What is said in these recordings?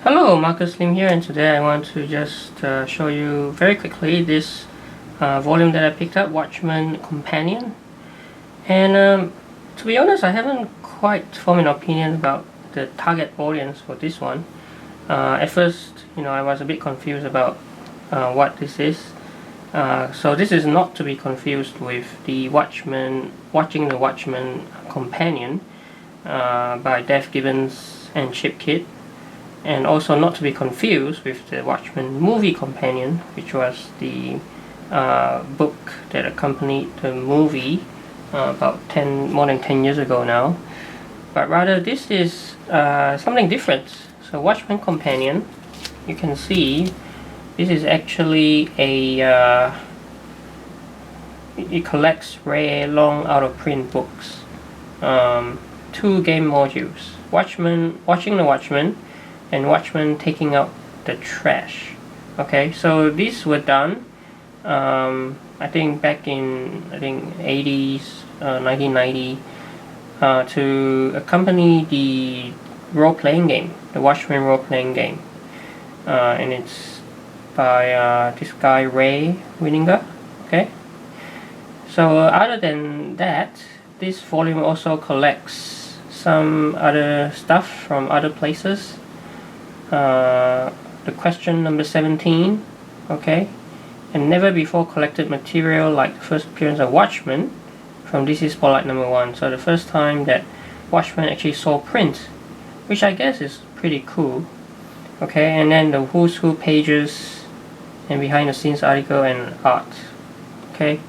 Hello, Marcus Lim here, and today I want to just show you very quickly this volume that I picked up, Watchmen Companion. And to be honest, I haven't quite formed an opinion about the target audience for this one. At first, I was a bit confused about what this is. So this is not to be confused with the Watching the Watchmen Companion by Dave Gibbons and Chip Kidd. And also not to be confused with the Watchmen Movie Companion, which was the book that accompanied the movie about more than 10 years ago now. But rather this is something different. So Watchmen Companion, you can see this is actually it collects rare long out of print books, 2 game modules, Watching the Watchmen and Watchmen Taking Out the Trash. Okay, so these were done I think back in 80s, 1990 to accompany the role-playing game, the Watchmen role-playing game, and it's by this guy Ray Winninger. Okay, so other than that, this volume also collects some other stuff from other places. The question number 17, okay, and never before collected material like the first appearance of Watchmen from DC Spotlight number 1. So the first time that Watchmen actually saw print, which I guess is pretty cool. Okay, and then the who's who pages and behind the scenes article and art. Okay,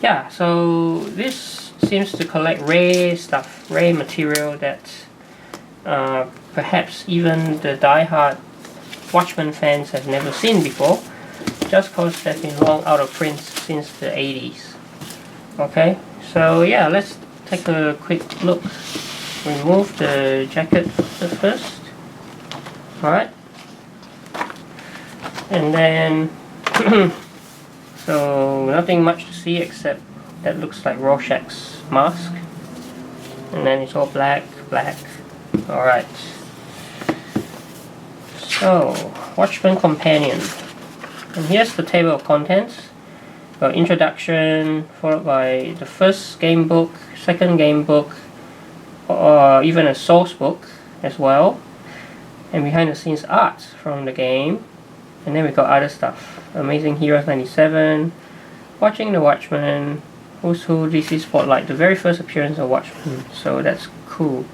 yeah, so this seems to collect rare stuff, rare material that perhaps even the die-hard Watchmen fans have never seen before, just because they've been long out of print since the 80s. Okay, so yeah, let's take a quick look. Remove the jacket first. Alright, and then so nothing much to see except that looks like Rorschach's mask, and then it's all black. Alright, so Watchmen Companion, and here's the table of contents. Got introduction, followed by the first game book, second game book, or even a source book as well, and behind the scenes art from the game. And then we got other stuff, Amazing Heroes 97, Watching the Watchmen, Who's Who, DC Spotlight, the very first appearance of Watchmen, so that's cool.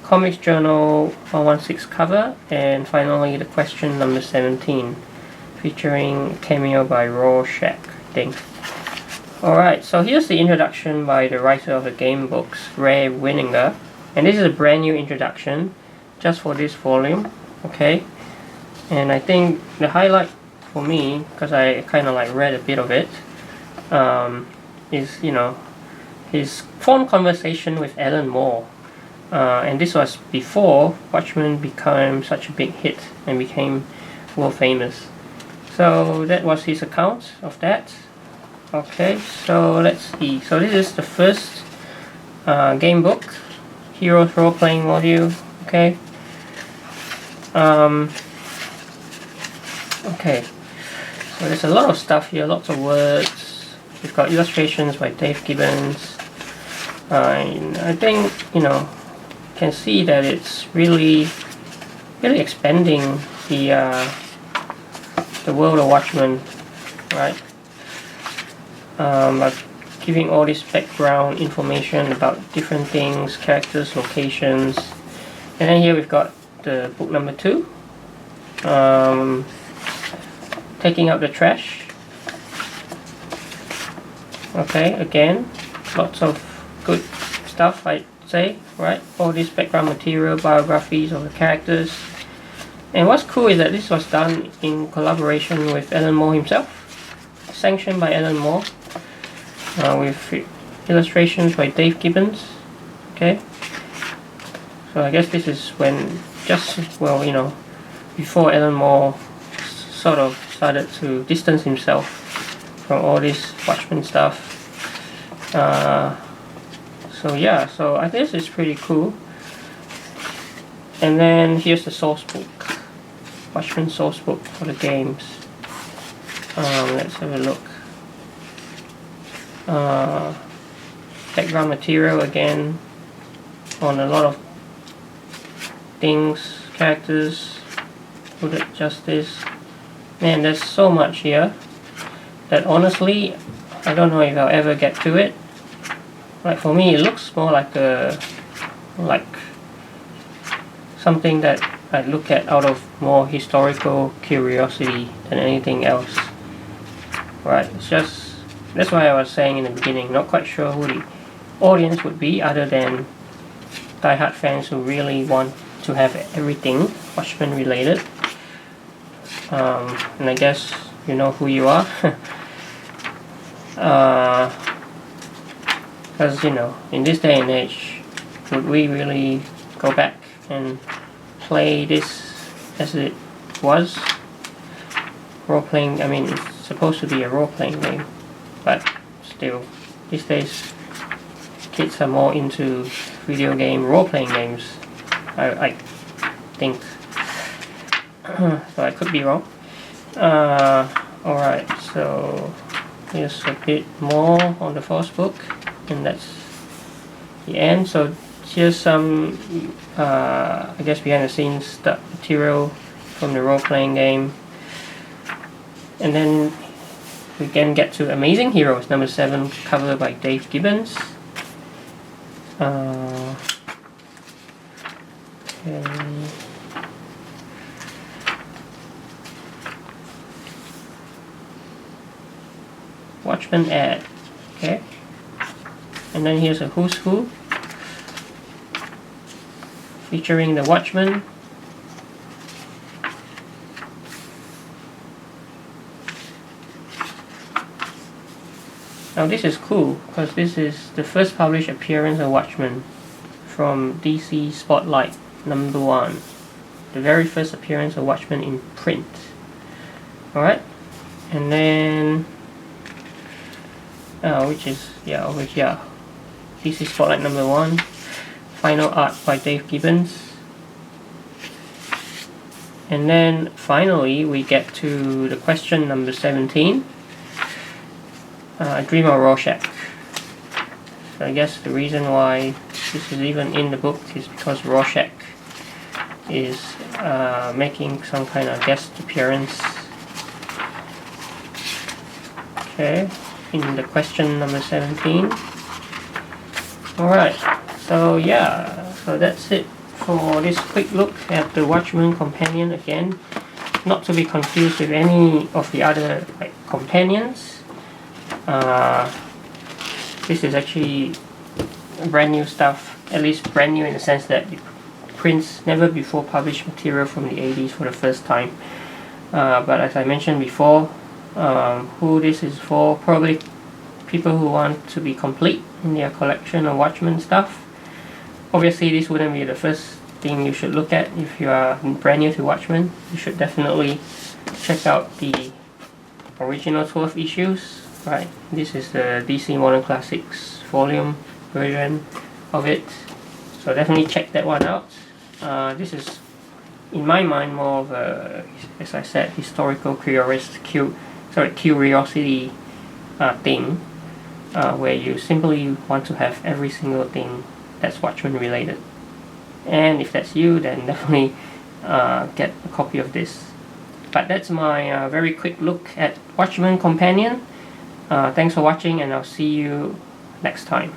Comics Journal 116 cover, and finally the question number 17, featuring cameo by Rorschach, I think. Alright, so here's the introduction by the writer of the game books, Ray Winninger, and this is a brand new introduction just for this volume. Okay, and I think the highlight for me, because I kind of like read a bit of it, is his phone conversation with Alan Moore. And this was before Watchmen became such a big hit and became world famous. So that was his account of that. Okay, so let's see. So this is the first game book, Heroes Role Playing Module. Okay. Okay. So there's a lot of stuff here, lots of words. We've got illustrations by Dave Gibbons. And I think can see that it's really expanding the world of Watchmen, right? Like giving all this background information about different things, characters, locations, and then here we've got the book number 2, Taking Out the Trash. Okay, again, lots of good stuff, I'd say, right? All this background material, biographies of the characters. And what's cool is that this was done in collaboration with Alan Moore himself, sanctioned by Alan Moore, with illustrations by Dave Gibbons. Okay, so I guess this is when before Alan Moore sort of started to distance himself from all this Watchmen stuff. So yeah, so I think this is pretty cool. And then here's the source book. Watchmen source book for the games. Let's have a look. Background material again on a lot of things, characters, hooded justice. Man, there's so much here that honestly I don't know if I'll ever get to it. Like for me, it looks more like something that I look at out of more historical curiosity than anything else. Right, it's just, that's why I was saying in the beginning, not quite sure who the audience would be other than die-hard fans who really want to have everything Watchmen related. And I guess you know who you are. Because you know, in this day and age, would we really go back and play this as it was? Role-playing, I mean, it's supposed to be a role-playing game, but still, these days kids are more into video game role-playing games, I think. So I could be wrong. Alright, so here's a bit more on the first book, and that's the end. So here's some I guess behind the scenes stuff, material from the role-playing game, and then we can get to Amazing Heroes number 7, cover by Dave Gibbons. Okay. Watchmen ad, okay, and then here's a who's who featuring the Watchmen. Now this is cool because this is the first published appearance of Watchmen from DC Spotlight number 1, the very first appearance of Watchmen in print. Alright, and then which is DC Spotlight number 1, final art by Dave Gibbons. And then finally we get to the question number 17, Dream of Rorschach. So I guess the reason why this is even in the book is because Rorschach is making some kind of guest appearance. Okay, in the question number 17. Alright, so yeah, so that's it for this quick look at the Watchmen Companion again. Not to be confused with any of the other companions. This is actually brand new stuff, at least brand new in the sense that it prints never before published material from the 80s for the first time. But as I mentioned before, who this is for, probably people who want to be complete in their collection of Watchmen stuff. Obviously this wouldn't be the first thing you should look at if you are brand new to Watchmen. You should definitely check out the original 12 issues. Right, this is the DC Modern Classics volume version of it, so definitely check that one out. This is, in my mind, more of a, as I said, historical curiosity thing, where you simply want to have every single thing that's Watchmen related. And if that's you, then definitely get a copy of this. But that's my very quick look at Watchmen Companion. Thanks for watching, and I'll see you next time.